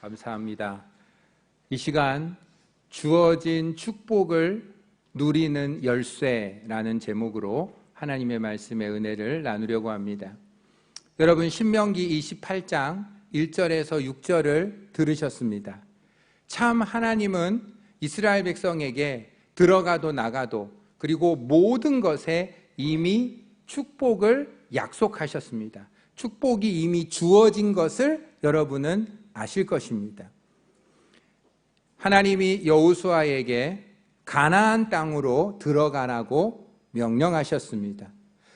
감사합니다. 이 시간 주어진 축복을 누리는 열쇠라는 제목으로 하나님의 말씀의 은혜를 나누려고 합니다. 여러분, 신명기 28장 1절에서 6절을 들으셨습니다. 참 하나님은 이스라엘 백성에게 들어가도 나가도 그리고 모든 것에 이미 축복을 약속하셨습니다. 축복이 이미 주어진 것을 여러분은 아실 것입니다. 하나님이 여호수아에게 가나안 땅으로 들어가라고 명령하셨습니다.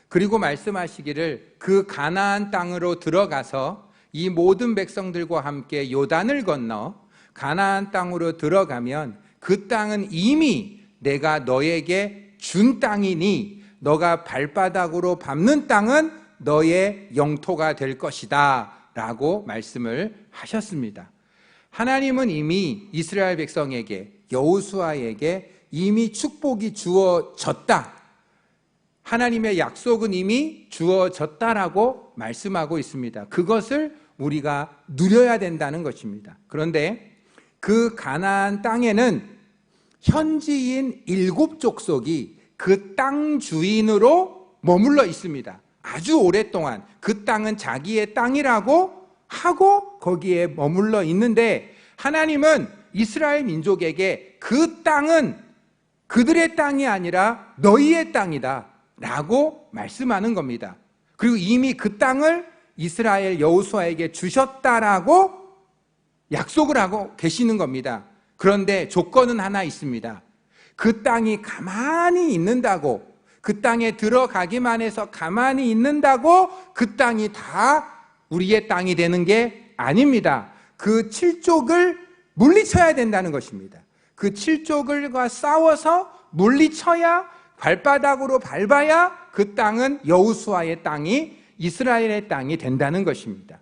그리고 말씀하시기를 그 가나안 땅으로 들어가서 이 모든 백성들과 함께 요단을 건너 가나안 땅으로 들어가면 그 땅은 이미 내가 너에게 준 땅이니 너가 발바닥으로 밟는 땅은 너의 영토가 될 것이다 라고 말씀을 하셨습니다. 하나님은 이미 이스라엘 백성에게, 여호수아에게 이미 축복이 주어졌다, 하나님의 약속은 이미 주어졌다라고 말씀하고 있습니다. 그것을 우리가 누려야 된다는 것입니다. 그런데 그 가나안 땅에는 현지인 7족속이 그 땅 주인으로 머물러 있습니다. 아주 오랫동안 그 땅은 자기의 땅이라고 하고 거기에 머물러 있는데, 하나님은 이스라엘 민족에게 그 땅은 그들의 땅이 아니라 너희의 땅이다 라고 말씀하는 겁니다. 그리고 이미 그 땅을 이스라엘 여호수아에게 주셨다라고 약속을 하고 계시는 겁니다. 그런데 조건은 하나 있습니다. 그 땅이 가만히 있는다고, 그 땅에 들어가기만 해서 가만히 있는다고 그 땅이 다 우리의 땅이 되는 게 아닙니다. 그 7족을 물리쳐야 된다는 것입니다. 그 7족을과 싸워서 물리쳐야, 발바닥으로 밟아야 그 땅은 여호수아의 땅이, 이스라엘의 땅이 된다는 것입니다.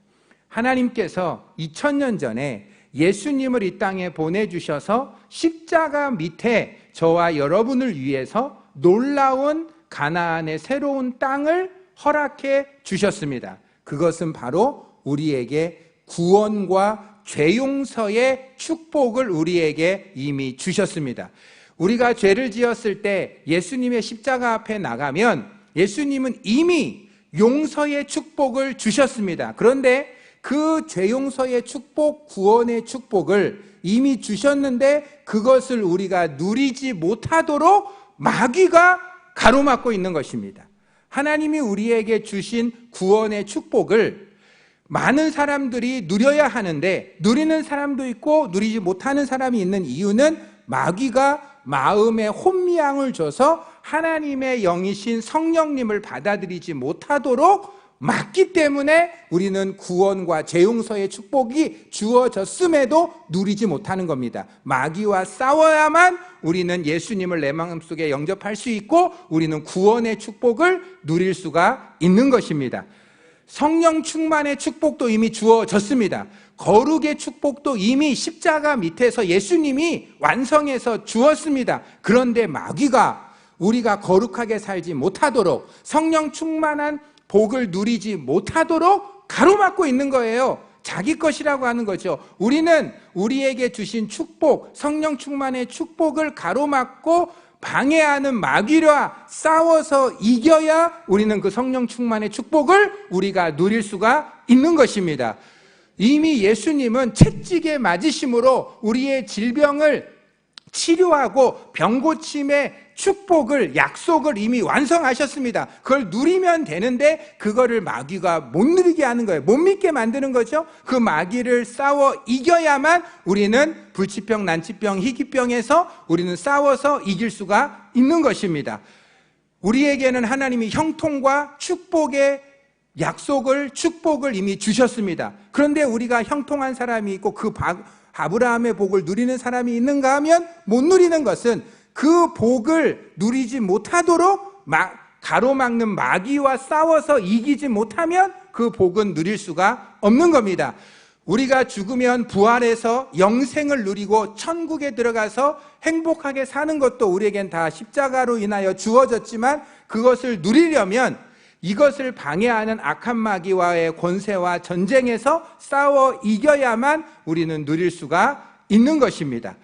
하나님께서 2000년 전에 예수님을 이 땅에 보내주셔서 십자가 밑에 저와 여러분을 위해서 놀라운 가나안의 새로운 땅을 허락해 주셨습니다. 그것은 바로 우리에게 구원과 죄 용서의 축복을 우리에게 이미 주셨습니다. 우리가 죄를 지었을 때 예수님의 십자가 앞에 나가면 예수님은 이미 용서의 축복을 주셨습니다. 그런데 그 죄 용서의 축복, 구원의 축복을 이미 주셨는데 그것을 우리가 누리지 못하도록 마귀가 가로막고 있는 것입니다. 하나님이 우리에게 주신 구원의 축복을 많은 사람들이 누려야 하는데 누리는 사람도 있고 누리지 못하는 사람이 있는 이유는 마귀가 마음에 혼미함을 줘서 하나님의 영이신 성령님을 받아들이지 못하도록 막기 때문에 우리는 구원과 죄 용서의 축복이 주어졌음에도 누리지 못하는 겁니다. 마귀와 싸워야만 우리는 예수님을 내 마음속에 영접할 수 있고 우리는 구원의 축복을 누릴 수가 있는 것입니다. 성령 충만의 축복도 이미 주어졌습니다. 거룩의 축복도 이미 십자가 밑에서 예수님이 완성해서 주었습니다. 그런데 마귀가 우리가 거룩하게 살지 못하도록, 성령 충만한 복을 누리지 못하도록 가로막고 있는 거예요. 자기 것이라고 하는 거죠. 우리는 우리에게 주신 축복, 성령 충만의 축복을 가로막고 방해하는 마귀와 싸워서 이겨야 우리는 그 성령 충만의 축복을 우리가 누릴 수가 있는 것입니다. 이미 예수님은 채찍에 맞으심으로 우리의 질병을 치료하고 병고침의 축복을, 약속을 이미 완성하셨습니다. 그걸 누리면 되는데 그거를 마귀가 못 누리게 하는 거예요. 못 믿게 만드는 거죠. 그 마귀를 싸워 이겨야만 우리는 불치병, 난치병, 희귀병에서 우리는 싸워서 이길 수가 있는 것입니다. 우리에게는 하나님이 형통과 축복의 약속을, 축복을 이미 주셨습니다. 그런데 우리가 형통한 사람이 있고 그 아브라함의 복을 누리는 사람이 있는가 하면 못 누리는 것은 그 복을 누리지 못하도록 가로막는 마귀와 싸워서 이기지 못하면 그 복은 누릴 수가 없는 겁니다. 우리가 죽으면 부활해서 영생을 누리고 천국에 들어가서 행복하게 사는 것도 우리에겐 다 십자가로 인하여 주어졌지만 그것을 누리려면 이것을 방해하는 악한 마귀와의 권세와 전쟁에서 싸워 이겨야만 우리는 누릴 수가 있는 것입니다.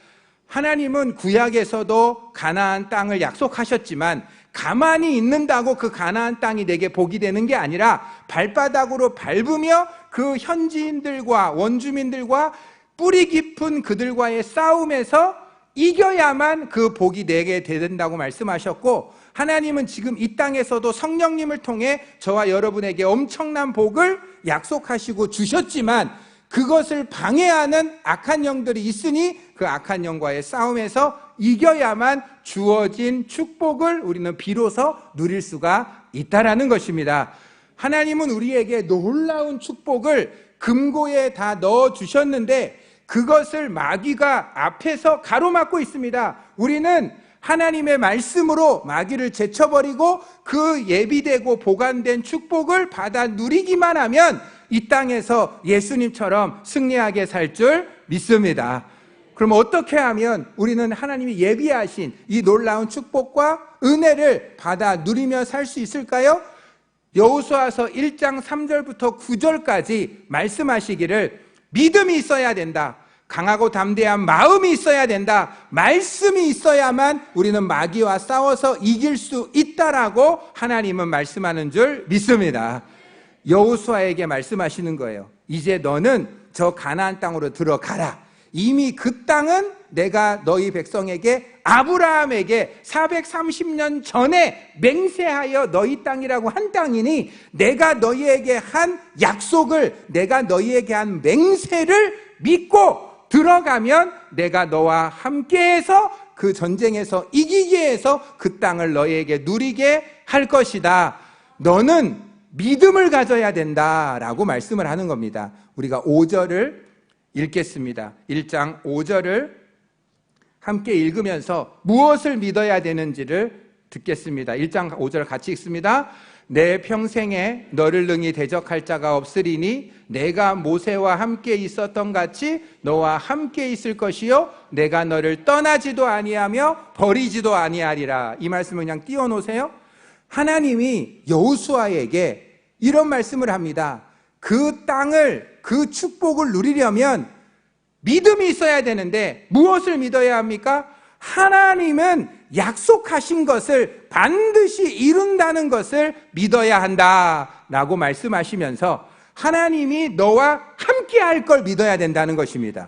하나님은 구약에서도 가나안 땅을 약속하셨지만 가만히 있는다고 그 가나안 땅이 내게 복이 되는 게 아니라 발바닥으로 밟으며 그 현지인들과 원주민들과 뿌리 깊은 그들과의 싸움에서 이겨야만 그 복이 내게 된다고 말씀하셨고, 하나님은 지금 이 땅에서도 성령님을 통해 저와 여러분에게 엄청난 복을 약속하시고 주셨지만 그것을 방해하는 악한 영들이 있으니 그 악한 영과의 싸움에서 이겨야만 주어진 축복을 우리는 비로소 누릴 수가 있다라는 것입니다. 하나님은 우리에게 놀라운 축복을 금고에 다 넣어주셨는데 그것을 마귀가 앞에서 가로막고 있습니다. 우리는 하나님의 말씀으로 마귀를 제쳐버리고 그 예비되고 보관된 축복을 받아 누리기만 하면 이 땅에서 예수님처럼 승리하게 살 줄 믿습니다. 그럼 어떻게 하면 우리는 하나님이 예비하신 이 놀라운 축복과 은혜를 받아 누리며 살 수 있을까요? 여호수아서 1장 3절부터 9절까지 말씀하시기를 믿음이 있어야 된다, 강하고 담대한 마음이 있어야 된다, 말씀이 있어야만 우리는 마귀와 싸워서 이길 수 있다라고 하나님은 말씀하는 줄 믿습니다. 여호수아에게 말씀하시는 거예요. 이제 너는 저 가나안 땅으로 들어가라. 이미 그 땅은 내가 너희 백성에게, 아브라함에게 430년 전에 맹세하여 너희 땅이라고 한 땅이니 내가 너희에게 한 약속을, 내가 너희에게 한 맹세를 믿고 들어가면 내가 너와 함께해서 그 전쟁에서 이기게 해서 그 땅을 너희에게 누리게 할 것이다. 너는 믿음을 가져야 된다라고 말씀을 하는 겁니다. 우리가 5절을 읽겠습니다. 1장 5절을 함께 읽으면서 무엇을 믿어야 되는지를 듣겠습니다. 1장 5절 같이 읽습니다. 내 평생에 너를 능히 대적할 자가 없으리니 내가 모세와 함께 있었던 같이 너와 함께 있을 것이요 내가 너를 떠나지도 아니하며 버리지도 아니하리라. 이 말씀을 그냥 띄워놓으세요. 하나님이 여호수아에게 이런 말씀을 합니다. 그 땅을, 그 축복을 누리려면 믿음이 있어야 되는데 무엇을 믿어야 합니까? 하나님은 약속하신 것을 반드시 이룬다는 것을 믿어야 한다라고 말씀하시면서 하나님이 너와 함께 할 걸 믿어야 된다는 것입니다.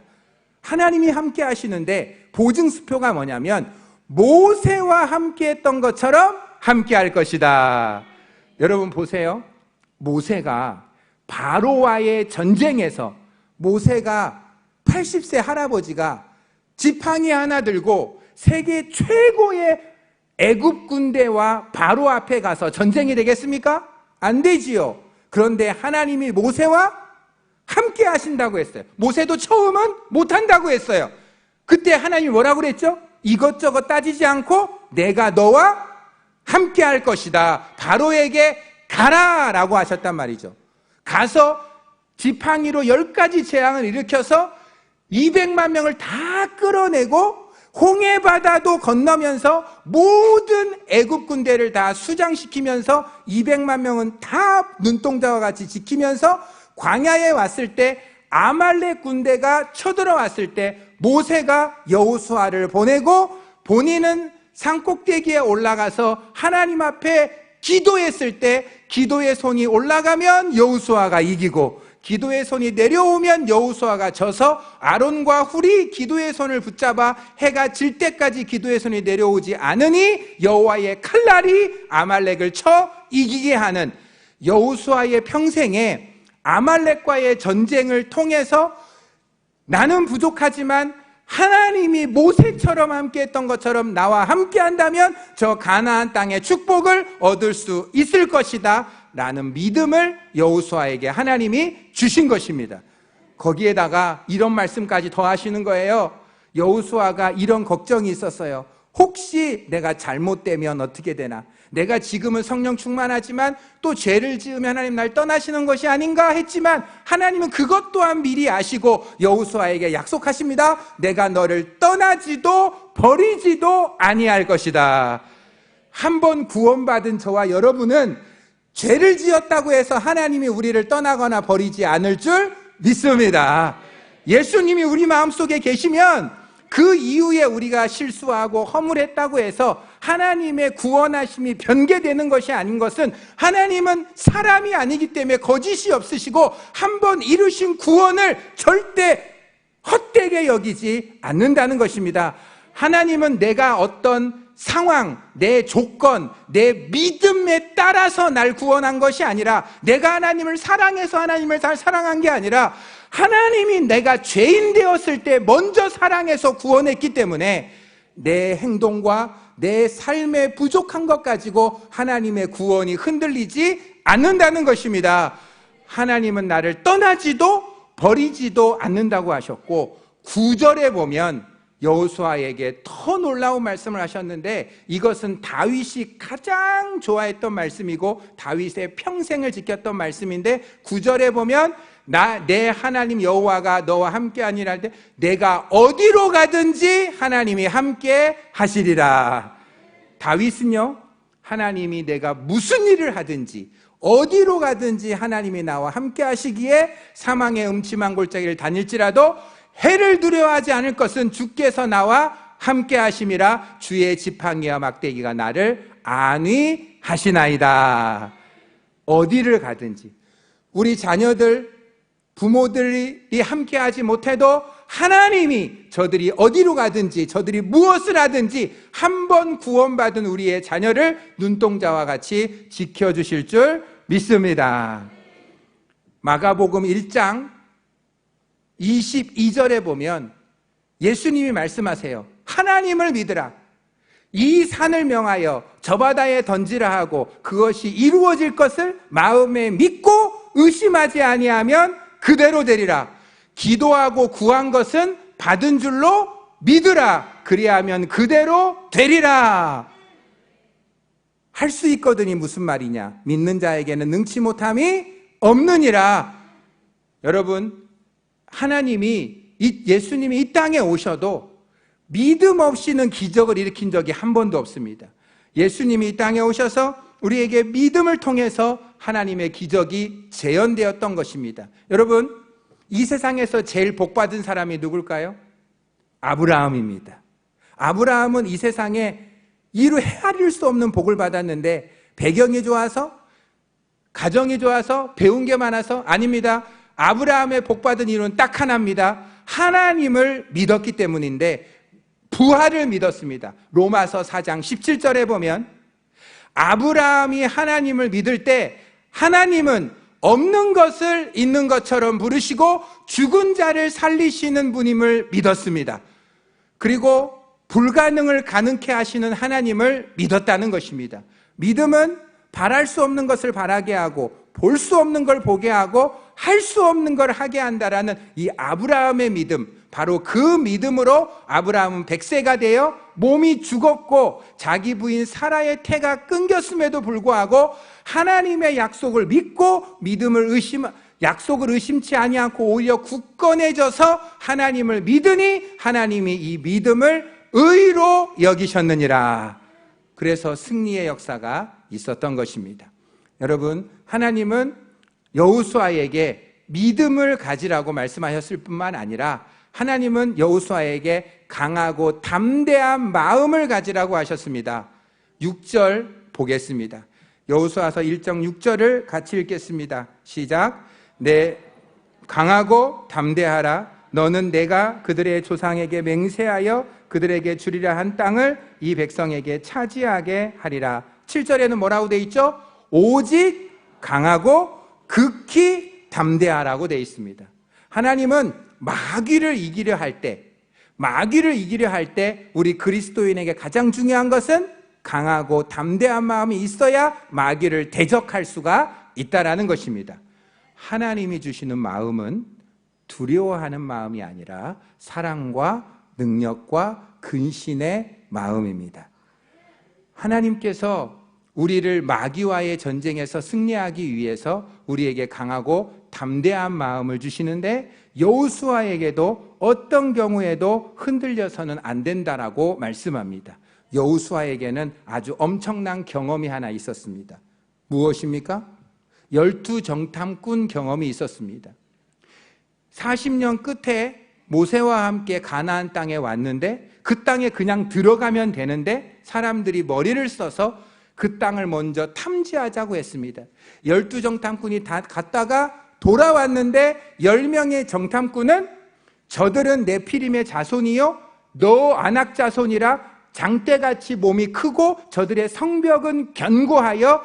하나님이 함께 하시는데 보증수표가 뭐냐면 모세와 함께 했던 것처럼 함께 할 것이다. 여러분 보세요. 모세가 바로와의 전쟁에서, 모세가 80세 할아버지가 지팡이 하나 들고 세계 최고의 애굽 군대와 바로 앞에 가서 전쟁이 되겠습니까? 안 되지요. 그런데 하나님이 모세와 함께 하신다고 했어요. 모세도 처음은 못한다고 했어요. 그때 하나님이 뭐라고 그랬죠? 이것저것 따지지 않고 내가 너와 함께 할 것이다. 바로에게 가라라고 하셨단 말이죠. 가서 지팡이로 10가지 재앙을 일으켜서 200만 명을 다 끌어내고 홍해바다도 건너면서 모든 애굽 군대를 다 수장시키면서 200만 명은 다 눈동자와 같이 지키면서 광야에 왔을 때 아말렉 군대가 쳐들어왔을 때 모세가 여호수아를 보내고 본인은 산꼭대기에 올라가서 하나님 앞에 기도했을 때 기도의 손이 올라가면 여호수아가 이기고 기도의 손이 내려오면 여호수아가 져서 아론과 훌이 기도의 손을 붙잡아 해가 질 때까지 기도의 손이 내려오지 않으니 여호와의 칼날이 아말렉을 쳐 이기게 하는 여호수아의 평생에 아말렉과의 전쟁을 통해서 나는 부족하지만 하나님이 모세처럼 함께했던 것처럼 나와 함께한다면 저 가나안 땅의 축복을 얻을 수 있을 것이다 라는 믿음을 여호수아에게 하나님이 주신 것입니다. 거기에다가 이런 말씀까지 더하시는 거예요. 여호수아가 이런 걱정이 있었어요. 혹시 내가 잘못되면 어떻게 되나? 내가 지금은 성령 충만하지만 또 죄를 지으면 하나님 날 떠나시는 것이 아닌가 했지만 하나님은 그것 또한 미리 아시고 여호수아에게 약속하십니다. 내가 너를 떠나지도 버리지도 아니할 것이다. 한 번 구원받은 저와 여러분은 죄를 지었다고 해서 하나님이 우리를 떠나거나 버리지 않을 줄 믿습니다. 예수님이 우리 마음속에 계시면 그 이후에 우리가 실수하고 허물했다고 해서 하나님의 구원하심이 변개되는 것이 아닌 것은, 하나님은 사람이 아니기 때문에 거짓이 없으시고 한번 이루신 구원을 절대 헛되게 여기지 않는다는 것입니다. 하나님은 내가 어떤 상황, 내 조건, 내 믿음에 따라서 날 구원한 것이 아니라, 내가 하나님을 사랑해서 하나님을 잘 사랑한 게 아니라, 하나님이 내가 죄인 되었을 때 먼저 사랑해서 구원했기 때문에 내 행동과 내 삶에 부족한 것 가지고 하나님의 구원이 흔들리지 않는다는 것입니다. 하나님은 나를 떠나지도 버리지도 않는다고 하셨고, 9절에 보면 여호수아에게 더 놀라운 말씀을 하셨는데, 이것은 다윗이 가장 좋아했던 말씀이고 다윗의 평생을 지켰던 말씀인데, 9절에 보면 내 하나님 여호와가 너와 함께 하니라 할 때 내가 어디로 가든지 하나님이 함께 하시리라. 다윗은요, 하나님이 내가 무슨 일을 하든지 어디로 가든지 하나님이 나와 함께 하시기에 사망의 음침한 골짜기를 다닐지라도 해를 두려워하지 않을 것은 주께서 나와 함께 하심이라. 주의 지팡이와 막대기가 나를 안위하시나이다. 어디를 가든지 우리 자녀들, 부모들이 함께 하지 못해도 하나님이 저들이 어디로 가든지 저들이 무엇을 하든지 한 번 구원받은 우리의 자녀를 눈동자와 같이 지켜주실 줄 믿습니다. 마가복음 1장 22절에 보면 예수님이 말씀하세요. 하나님을 믿으라. 이 산을 명하여 저 바다에 던지라 하고 그것이 이루어질 것을 마음에 믿고 의심하지 아니하면 그대로 되리라. 기도하고 구한 것은 받은 줄로 믿으라. 그리하면 그대로 되리라. 할 수 있거든이 무슨 말이냐? 믿는 자에게는 능치 못함이 없느니라. 여러분, 예수님이 이 땅에 오셔도 믿음 없이는 기적을 일으킨 적이 한 번도 없습니다. 예수님이 이 땅에 오셔서 우리에게 믿음을 통해서 하나님의 기적이 재현되었던 것입니다. 여러분, 이 세상에서 제일 복받은 사람이 누굴까요? 아브라함입니다. 아브라함은 이 세상에 헤아릴 수 없는 복을 받았는데, 배경이 좋아서, 가정이 좋아서, 배운 게 많아서? 아닙니다. 아브라함의 복받은 이유는 딱 하나입니다. 하나님을 믿었기 때문인데, 부활을 믿었습니다. 로마서 4장 17절에 보면 아브라함이 하나님을 믿을 때 하나님은 없는 것을 있는 것처럼 부르시고 죽은 자를 살리시는 분임을 믿었습니다. 그리고 불가능을 가능케 하시는 하나님을 믿었다는 것입니다. 믿음은 바랄 수 없는 것을 바라게 하고 볼 수 없는 걸 보게 하고 할 수 없는 걸 하게 한다라는 이 아브라함의 믿음, 바로 그 믿음으로 아브라함은 100세가 되어 몸이 죽었고 자기 부인 사라의 태가 끊겼음에도 불구하고 하나님의 약속을 믿고 약속을 의심치 아니하고 오히려 굳건해져서 하나님을 믿으니 하나님이 이 믿음을 의로 여기셨느니라. 그래서 승리의 역사가 있었던 것입니다. 여러분, 하나님은 여호수아에게 믿음을 가지라고 말씀하셨을 뿐만 아니라 하나님은 여호수아에게 강하고 담대한 마음을 가지라고 하셨습니다. 6절 보겠습니다. 여호수아서 1장 6절을 같이 읽겠습니다. 시작. 강하고 담대하라. 너는 내가 그들의 조상에게 맹세하여 그들에게 주리라 한 땅을 이 백성에게 차지하게 하리라. 7절에는 뭐라고 돼 있죠? 오직 강하고 극히 담대하라고 돼 있습니다. 하나님은 마귀를 이기려 할 때 우리 그리스도인에게 가장 중요한 것은 강하고 담대한 마음이 있어야 마귀를 대적할 수가 있다라는 것입니다. 하나님이 주시는 마음은 두려워하는 마음이 아니라 사랑과 능력과 근신의 마음입니다. 하나님께서 우리를 마귀와의 전쟁에서 승리하기 위해서 우리에게 강하고 담대한 마음을 주시는데, 여호수아에게도 어떤 경우에도 흔들려서는 안 된다라고 말씀합니다. 여호수아에게는 아주 엄청난 경험이 하나 있었습니다. 무엇입니까? 12정탐꾼 경험이 있었습니다. 40년 끝에 모세와 함께 가나안 땅에 왔는데 그 땅에 그냥 들어가면 되는데 사람들이 머리를 써서 그 땅을 먼저 탐지하자고 했습니다. 12정탐꾼이 다 갔다가 돌아왔는데 10명의 정탐꾼은 저들은 네피림의 자손이요 너 아낙 자손이라 장대같이 몸이 크고 저들의 성벽은 견고하여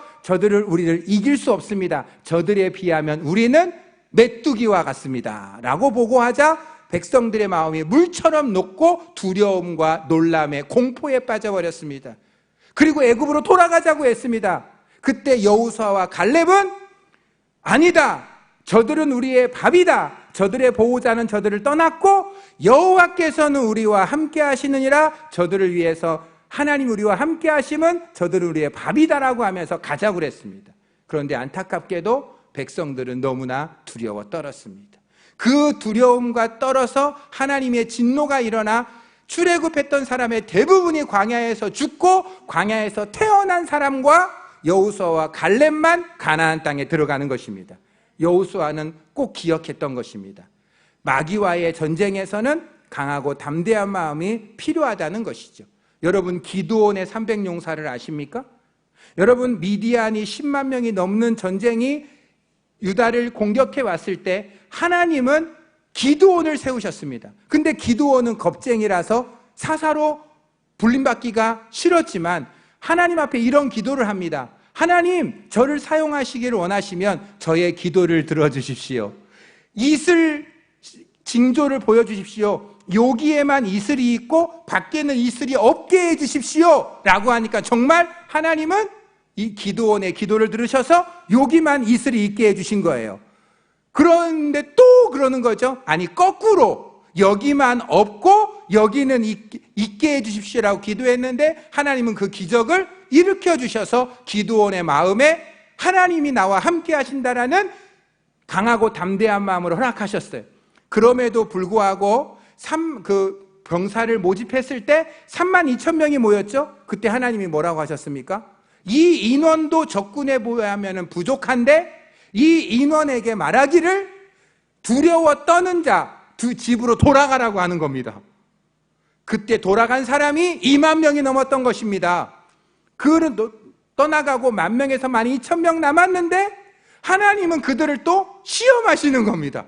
우리를 이길 수 없습니다. 저들에 비하면 우리는 메뚜기와 같습니다 라고 보고하자 백성들의 마음이 물처럼 녹고 두려움과 놀람에 공포에 빠져버렸습니다. 그리고 애굽으로 돌아가자고 했습니다. 그때 여호수아와 갈렙은 아니다, 저들은 우리의 밥이다, 저들의 보호자는 저들을 떠났고 여호와께서는 우리와 함께 하시느니라, 저들을 위해서 하나님 우리와 함께 하심은 저들은 우리의 밥이다라고 하면서 가자고 그랬습니다. 그런데 안타깝게도 백성들은 너무나 두려워 떨었습니다. 그 두려움과 떨어서 하나님의 진노가 일어나 출애굽했던 사람의 대부분이 광야에서 죽고 광야에서 태어난 사람과 여호수아와 갈렙만 가나안 땅에 들어가는 것입니다. 여호수아는 꼭 기억했던 것입니다. 마귀와의 전쟁에서는 강하고 담대한 마음이 필요하다는 것이죠. 여러분 기드온의 300용사를 아십니까? 여러분 미디안이 10만 명이 넘는 전쟁이 유다를 공격해 왔을 때 하나님은 기드온을 세우셨습니다. 근데 기드온은 겁쟁이라서 사사로 불림받기가 싫었지만 하나님 앞에 이런 기도를 합니다. 하나님, 저를 사용하시기를 원하시면 저의 기도를 들어주십시오. 이슬 징조를 보여주십시오. 여기에만 이슬이 있고 밖에는 이슬이 없게 해주십시오 라고 하니까 정말 하나님은 이 기드온의 기도를 들으셔서 여기만 이슬이 있게 해주신 거예요. 그런데 또 그러는 거죠. 아니 거꾸로 여기만 없고 여기는 있게 해주십시오라고 기도했는데 하나님은 그 기적을 일으켜 주셔서 기드온의 마음에 하나님이 나와 함께 하신다라는 강하고 담대한 마음으로 허락하셨어요. 그럼에도 불구하고 그 병사를 모집했을 때 32,000명이 모였죠. 그때 하나님이 뭐라고 하셨습니까? 이 인원도 적군에 비하면 부족한데 이 인원에게 말하기를 두려워 떠는 자 집으로 돌아가라고 하는 겁니다. 그때 돌아간 사람이 2만 명이 넘었던 것입니다. 그들은 떠나가고 10,000명에서 12,000명 남았는데 하나님은 그들을 또 시험하시는 겁니다.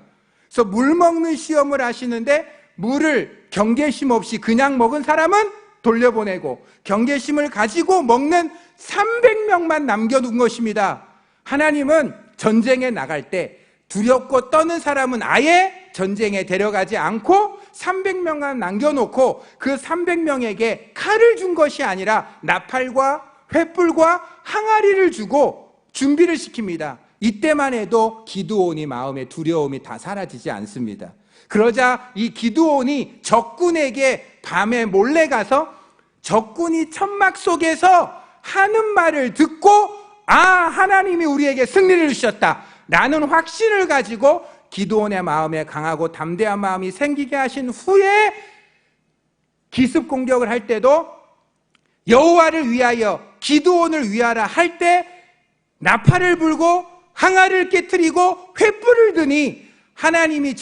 그래서 물 먹는 시험을 하시는데 물을 경계심 없이 그냥 먹은 사람은 돌려보내고 경계심을 가지고 먹는 300명만 남겨둔 것입니다. 하나님은 전쟁에 나갈 때 두렵고 떠는 사람은 아예 전쟁에 데려가지 않고 300명만 남겨놓고 그 300명에게 칼을 준 것이 아니라 나팔과 횃불과 항아리를 주고 준비를 시킵니다. 이때만 해도 기드온이 마음의 두려움이 다 사라지지 않습니다. 그러자 이 기드온이 적군에게 밤에 몰래 가서 적군이 천막 속에서 하는 말을 듣고 하나님이 우리에게 승리를 주셨다 라는 확신을 가지고 기드온의 마음에 강하고 담대한 마음이 생기게 하신 후에 기습 공격을 할 때도 여호와를 위하여 기드온을 위하라 할 때 나팔을 불고 항아리를 깨트리고 횃불을 드니 하나님이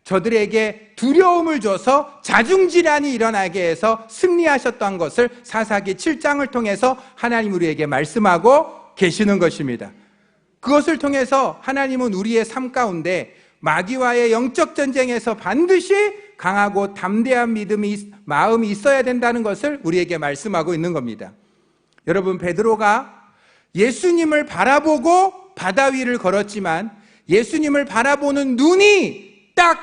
저들에게 두려움을 줘서 자중질환이 일어나게 해서 승리하셨던 것을 사사기 7장을 통해서 하나님 우리에게 말씀하고 계시는 것입니다. 그것을 통해서 하나님은 우리의 삶 가운데 마귀와의 영적 전쟁에서 반드시 강하고 담대한 마음이 있어야 된다는 것을 우리에게 말씀하고 있는 겁니다. 여러분 베드로가 예수님을 바라보고 바다 위를 걸었지만 예수님을 바라보는 눈이 딱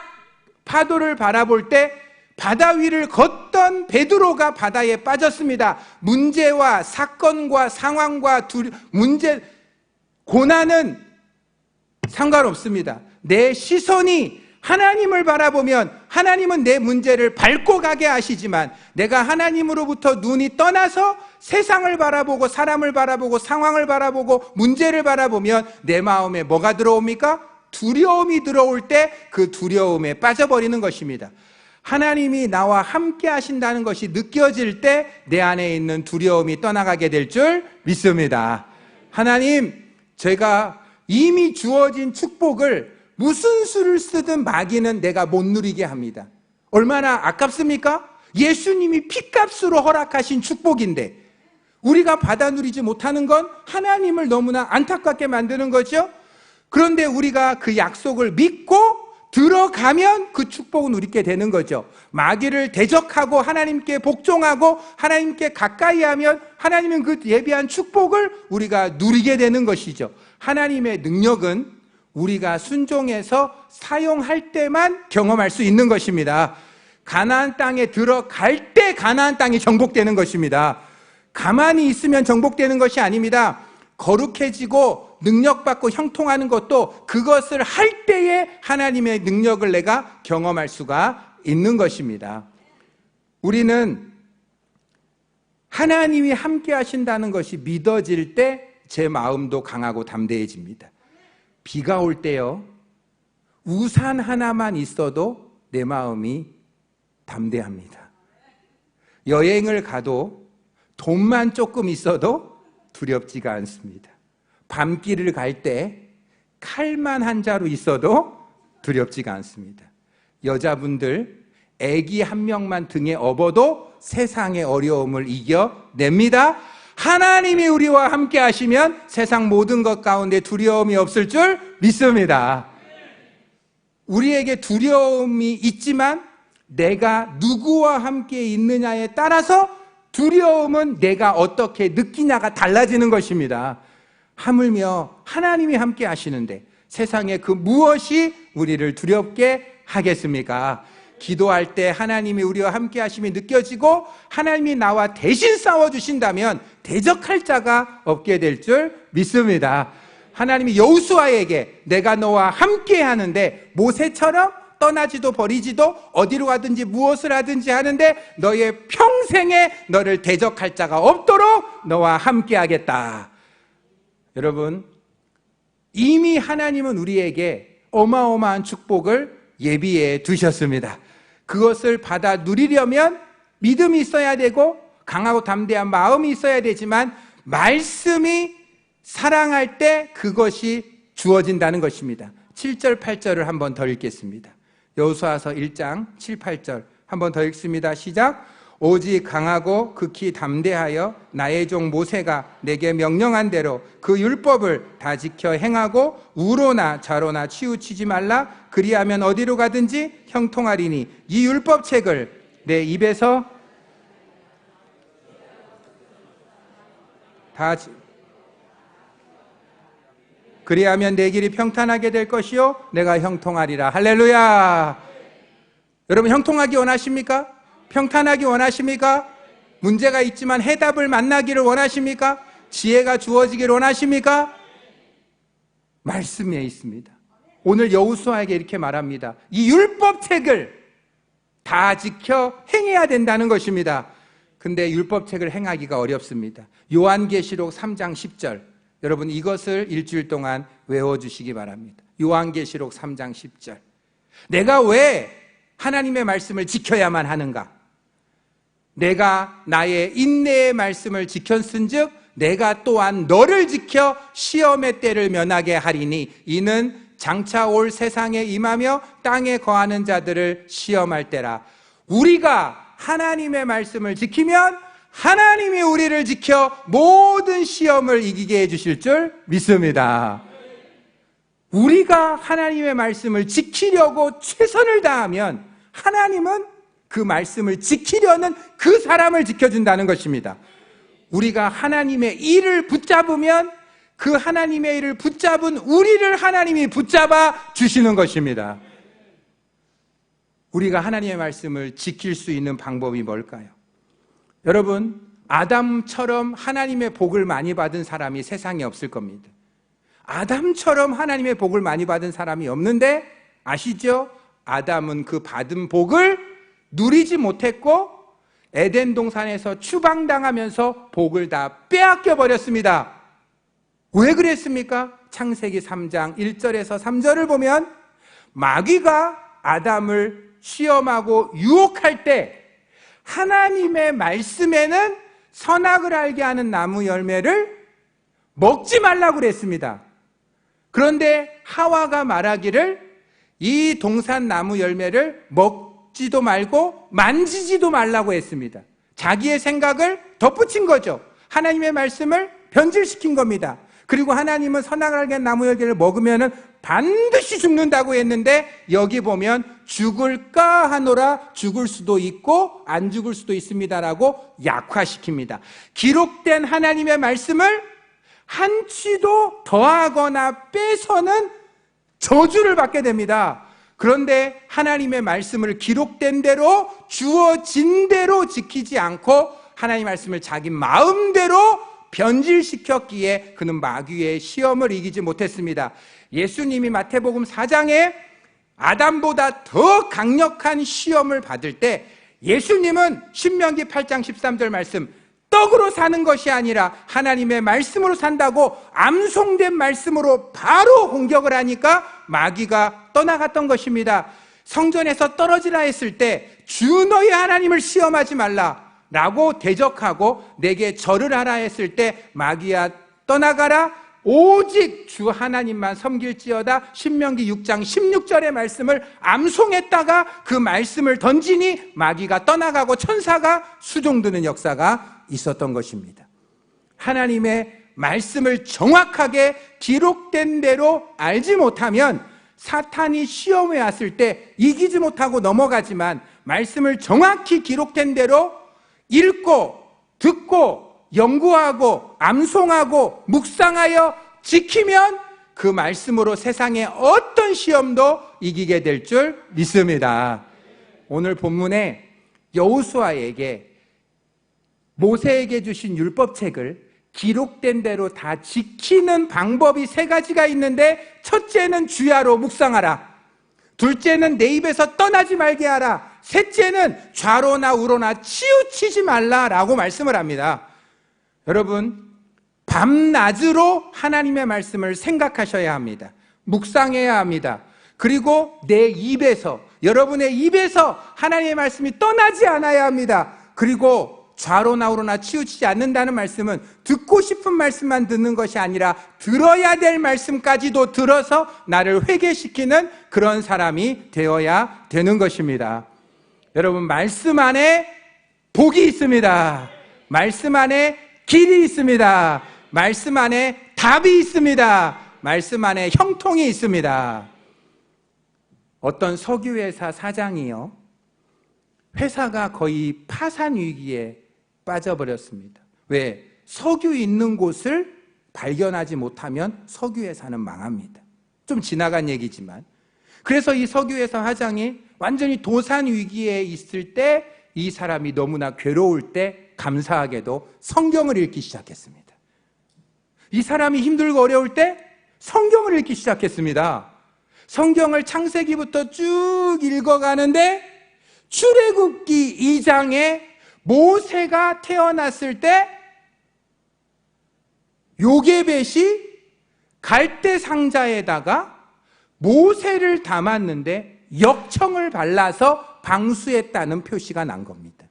파도를 바라볼 때 바다 위를 걷던 베드로가 바다에 빠졌습니다. 문제와 사건과 상황과 고난은 상관없습니다. 내 시선이 하나님을 바라보면 하나님은 내 문제를 밟고 가게 하시지만 내가 하나님으로부터 눈이 떠나서 세상을 바라보고 사람을 바라보고 상황을 바라보고 문제를 바라보면 내 마음에 뭐가 들어옵니까? 두려움이 들어올 때 그 두려움에 빠져버리는 것입니다. 하나님이 나와 함께 하신다는 것이 느껴질 때 내 안에 있는 두려움이 떠나가게 될 줄 믿습니다. 하나님, 제가 이미 주어진 축복을 무슨 수를 쓰든 마귀는 내가 못 누리게 합니다. 얼마나 아깝습니까? 예수님이 피값으로 허락하신 축복인데 우리가 받아 누리지 못하는 건 하나님을 너무나 안타깝게 만드는 거죠. 그런데 우리가 그 약속을 믿고 들어가면 그 축복은 누리게 되는 거죠. 마귀를 대적하고 하나님께 복종하고 하나님께 가까이 하면 하나님은 그 예비한 축복을 우리가 누리게 되는 것이죠. 하나님의 능력은 우리가 순종해서 사용할 때만 경험할 수 있는 것입니다. 가나안 땅에 들어갈 때 가나안 땅이 정복되는 것입니다. 가만히 있으면 정복되는 것이 아닙니다. 거룩해지고 능력받고 형통하는 것도 그것을 할 때에 하나님의 능력을 내가 경험할 수가 있는 것입니다. 우리는 하나님이 함께 하신다는 것이 믿어질 때 제 마음도 강하고 담대해집니다. 비가 올 때요, 우산 하나만 있어도 내 마음이 담대합니다. 여행을 가도 돈만 조금 있어도 두렵지가 않습니다. 밤길을 갈 때 칼만 한 자루 있어도 두렵지가 않습니다. 여자분들 아기 한 명만 등에 업어도 세상의 어려움을 이겨냅니다. 하나님이 우리와 함께 하시면 세상 모든 것 가운데 두려움이 없을 줄 믿습니다. 우리에게 두려움이 있지만 내가 누구와 함께 있느냐에 따라서 두려움은 내가 어떻게 느끼냐가 달라지는 것입니다. 하물며 하나님이 함께 하시는데 세상에 그 무엇이 우리를 두렵게 하겠습니까? 기도할 때 하나님이 우리와 함께 하심이 느껴지고 하나님이 나와 대신 싸워주신다면 대적할 자가 없게 될 줄 믿습니다. 하나님이 여호수아에게 내가 너와 함께 하는데 모세처럼 떠나지도 버리지도 어디로 가든지 무엇을 하든지 하는데 너의 평생에 너를 대적할 자가 없도록 너와 함께 하겠다. 여러분, 이미 하나님은 우리에게 어마어마한 축복을 예비해 두셨습니다. 그것을 받아 누리려면 믿음이 있어야 되고 강하고 담대한 마음이 있어야 되지만 말씀이 사랑할 때 그것이 주어진다는 것입니다. 7절, 8절을 한번 더 읽겠습니다. 여호수아서 1장 7, 8절 한번 더 읽습니다. 시작. 오직 강하고 극히 담대하여 나의 종 모세가 내게 명령한 대로 그 율법을 다 지켜 행하고 우로나 좌로나 치우치지 말라. 그리하면 어디로 가든지 형통하리니 이 율법책을 내 입에서 다 그리하면 내 길이 평탄하게 될 것이요 내가 형통하리라. 할렐루야. 여러분, 형통하기 원하십니까? 평탄하기 원하십니까? 문제가 있지만 해답을 만나기를 원하십니까? 지혜가 주어지기를 원하십니까? 말씀에 있습니다. 오늘 여호수아에게 이렇게 말합니다. 이 율법책을 다 지켜 행해야 된다는 것입니다. 근데 율법책을 행하기가 어렵습니다. 요한계시록 3장 10절 여러분, 이것을 일주일 동안 외워주시기 바랍니다. 요한계시록 3장 10절 내가 왜 하나님의 말씀을 지켜야만 하는가? 내가 나의 인내의 말씀을 지켰은즉 내가 또한 너를 지켜 시험의 때를 면하게 하리니 이는 장차 올 세상에 임하며 땅에 거하는 자들을 시험할 때라. 우리가 하나님의 말씀을 지키면 하나님이 우리를 지켜 모든 시험을 이기게 해주실 줄 믿습니다. 우리가 하나님의 말씀을 지키려고 최선을 다하면 하나님은 그 말씀을 지키려는 그 사람을 지켜준다는 것입니다. 우리가 하나님의 일을 붙잡으면 그 하나님의 일을 붙잡은 우리를 하나님이 붙잡아 주시는 것입니다. 우리가 하나님의 말씀을 지킬 수 있는 방법이 뭘까요? 여러분, 아담처럼 하나님의 복을 많이 받은 사람이 세상에 없을 겁니다. 아담처럼 하나님의 복을 많이 받은 사람이 없는데 아시죠? 아담은 그 받은 복을 누리지 못했고 에덴 동산에서 추방당하면서 복을 다 빼앗겨 버렸습니다. 왜 그랬습니까? 창세기 3장 1절에서 3절을 보면 마귀가 아담을 시험하고 유혹할 때 하나님의 말씀에는 선악을 알게 하는 나무 열매를 먹지 말라고 그랬습니다. 그런데 하와가 말하기를 이 동산나무 열매를 먹지도 말고 만지지도 말라고 했습니다. 자기의 생각을 덧붙인 거죠. 하나님의 말씀을 변질시킨 겁니다. 그리고 하나님은 선악을 알게 한 나무 열매를 먹으면 반드시 죽는다고 했는데 여기 보면 죽을까 하노라 죽을 수도 있고 안 죽을 수도 있습니다라고 약화시킵니다. 기록된 하나님의 말씀을 한치도 더하거나 빼서는 저주를 받게 됩니다. 그런데 하나님의 말씀을 기록된 대로 주어진 대로 지키지 않고 하나님의 말씀을 자기 마음대로 변질시켰기에 그는 마귀의 시험을 이기지 못했습니다. 예수님이 마태복음 4장에 아담보다 더 강력한 시험을 받을 때 예수님은 신명기 8장 13절 말씀 떡으로 사는 것이 아니라 하나님의 말씀으로 산다고 암송된 말씀으로 바로 공격을 하니까 마귀가 떠나갔던 것입니다. 성전에서 떨어지라 했을 때 주 너의 하나님을 시험하지 말라 라고 대적하고 내게 절을 하라 했을 때 마귀야 떠나가라 오직 주 하나님만 섬길지어다 신명기 6장 16절의 말씀을 암송했다가 그 말씀을 던지니 마귀가 떠나가고 천사가 수종드는 역사가 있었던 것입니다. 하나님의 말씀을 정확하게 기록된 대로 알지 못하면 사탄이 시험에 왔을 때 이기지 못하고 넘어가지만 말씀을 정확히 기록된 대로 읽고 듣고 연구하고 암송하고 묵상하여 지키면 그 말씀으로 세상의 어떤 시험도 이기게 될 줄 믿습니다. 오늘 본문에 여호수아에게 모세에게 주신 율법책을 기록된 대로 다 지키는 방법이 세 가지가 있는데 첫째는 주야로 묵상하라, 둘째는 내 입에서 떠나지 말게 하라, 셋째는 좌로나 우로나 치우치지 말라라고 말씀을 합니다. 여러분, 밤낮으로 하나님의 말씀을 생각하셔야 합니다. 묵상해야 합니다. 그리고 내 입에서, 여러분의 입에서 하나님의 말씀이 떠나지 않아야 합니다. 그리고 좌로나 우로나 치우치지 않는다는 말씀은 듣고 싶은 말씀만 듣는 것이 아니라 들어야 될 말씀까지도 들어서 나를 회개시키는 그런 사람이 되어야 되는 것입니다. 여러분, 말씀 안에 복이 있습니다. 말씀 안에 길이 있습니다. 말씀 안에 답이 있습니다. 말씀 안에 형통이 있습니다. 어떤 석유회사 사장이요, 회사가 거의 파산 위기에 빠져버렸습니다. 왜? 석유 있는 곳을 발견하지 못하면 석유회사는 망합니다. 좀 지나간 얘기지만. 그래서 이 석유회사 사장이 완전히 도산 위기에 있을 때 이 사람이 너무나 괴로울 때 감사하게도 성경을 읽기 시작했습니다. 이 사람이 힘들고 어려울 때 성경을 읽기 시작했습니다. 성경을 창세기부터 쭉 읽어가는데 출애굽기 2장에 모세가 태어났을 때 요게벳이 갈대 상자에다가 모세를 담았는데 역청을 발라서 방수했다는 표시가 난 겁니다.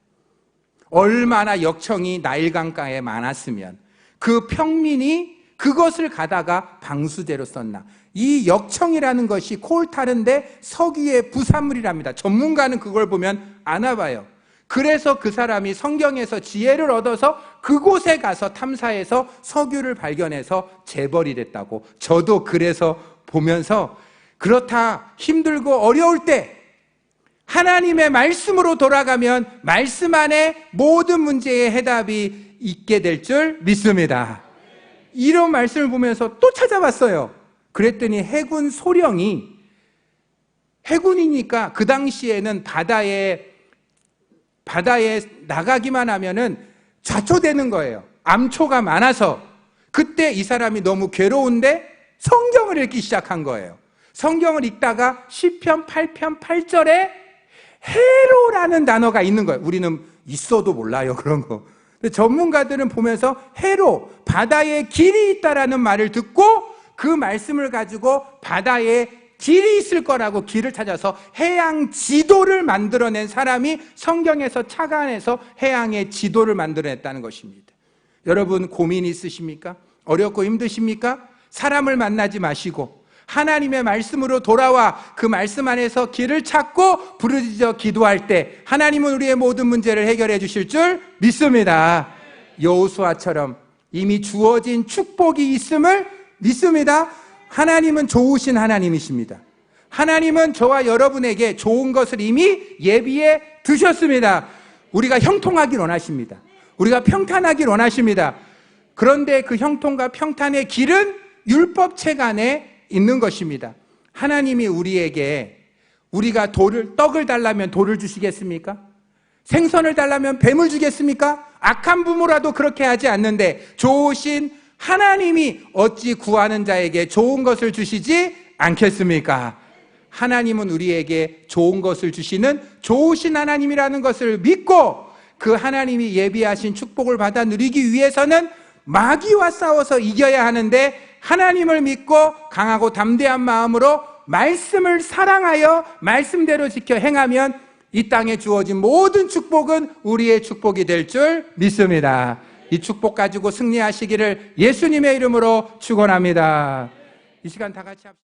얼마나 역청이 나일강가에 많았으면 그 평민이 그것을 가다가 방수제로 썼나. 이 역청이라는 것이 콜타르인데 석유의 부산물이랍니다. 전문가는 그걸 보면 아나 봐요. 그래서 그 사람이 성경에서 지혜를 얻어서 그곳에 가서 탐사해서 석유를 발견해서 재벌이 됐다고. 저도 그래서 보면서 그렇다 힘들고 어려울 때 하나님의 말씀으로 돌아가면 말씀 안에 모든 문제의 해답이 있게 될 줄 믿습니다. 이런 말씀을 보면서 또 찾아봤어요. 그랬더니 해군 소령이, 해군이니까 그 당시에는 바다에 나가기만 하면은 좌초되는 거예요. 암초가 많아서. 그때 이 사람이 너무 괴로운데 성경을 읽기 시작한 거예요. 성경을 읽다가 시편 8편 8절에 해로라는 단어가 있는 거예요. 우리는 있어도 몰라요, 그런 거. 근데 전문가들은 보면서 해로, 바다에 길이 있다라는 말을 듣고 그 말씀을 가지고 바다에 길이 있을 거라고 길을 찾아서 해양 지도를 만들어낸 사람이 성경에서 착안해서 해양의 지도를 만들어냈다는 것입니다. 여러분, 고민 있으십니까? 어렵고 힘드십니까? 사람을 만나지 마시고 하나님의 말씀으로 돌아와 그 말씀 안에서 길을 찾고 부르짖어 기도할 때 하나님은 우리의 모든 문제를 해결해 주실 줄 믿습니다. 여호수아처럼 이미 주어진 축복이 있음을 믿습니다. 하나님은 좋으신 하나님이십니다. 하나님은 저와 여러분에게 좋은 것을 이미 예비해 두셨습니다. 우리가 형통하길 원하십니다. 우리가 평탄하길 원하십니다. 그런데 그 형통과 평탄의 길은 율법책 안에 있는 것입니다. 하나님이 우리에게 우리가 떡을 달라면 돌을 주시겠습니까? 생선을 달라면 뱀을 주겠습니까? 악한 부모라도 그렇게 하지 않는데 좋으신 하나님이 어찌 구하는 자에게 좋은 것을 주시지 않겠습니까? 하나님은 우리에게 좋은 것을 주시는 좋으신 하나님이라는 것을 믿고 그 하나님이 예비하신 축복을 받아 누리기 위해서는 마귀와 싸워서 이겨야 하는데 하나님을 믿고 강하고 담대한 마음으로 말씀을 사랑하여 말씀대로 지켜 행하면 이 땅에 주어진 모든 축복은 우리의 축복이 될 줄 믿습니다. 이 축복 가지고 승리하시기를 예수님의 이름으로 축원합니다. 이 시간 다 같이 합시다.